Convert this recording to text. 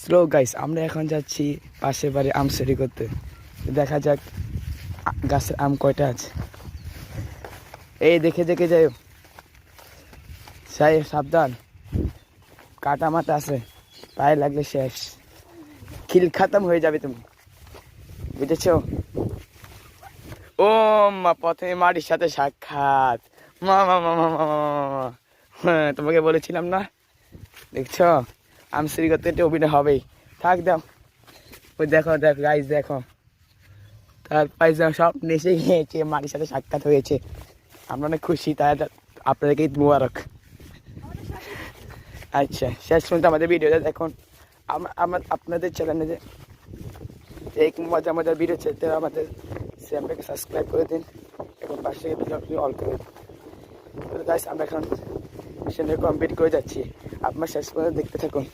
Slow guys, আমরা এখন যাচ্ছি পাশের বাড়ি আম চুরি করতে। দেখা যাক গাছের আম কয়টা আছে। এই দেখে দেখে যাই, সাই সাবধান, কাটা মাটা আছে, পায়ে লাগলে শেষ, খিল খাতাম হয়ে যাবে তুমি, বুঝেছ? ও মা, প্রথমে মাটির সাথে সাক্ষাৎ। মা মা মা মা মা মা মা মা। হ্যাঁ, তোমাকে বলেছিলাম না? দেখছো, আম চুরি করতে একটু অভিনয় হবেই। থাক দাও, ওই দেখো দেখো গাইস, দেখো তার পায়জামা সব নেচে গিয়েছে, মাটির সাথে সাক্ষাৎ হয়েছে। আমরা অনেক খুশি, তাই আপনাদেরকে ঈদ মুবারক। আচ্ছা, শেষ পর্যন্ত আমাদের ভিডিওটা দেখুন। আমরা আপনাদের চ্যানেলে যে এই মজা মজার ভিডিও চেতে আমাদের চ্যানেলটাকে সাবস্ক্রাইব করে দিন এবং পাশে আপনি অল করে দিন। তো গাইস, আমরা এখন মিশনটা কমপ্লিট করে যাচ্ছি, আপনার শেষ পর্যন্ত দেখতে থাকুন।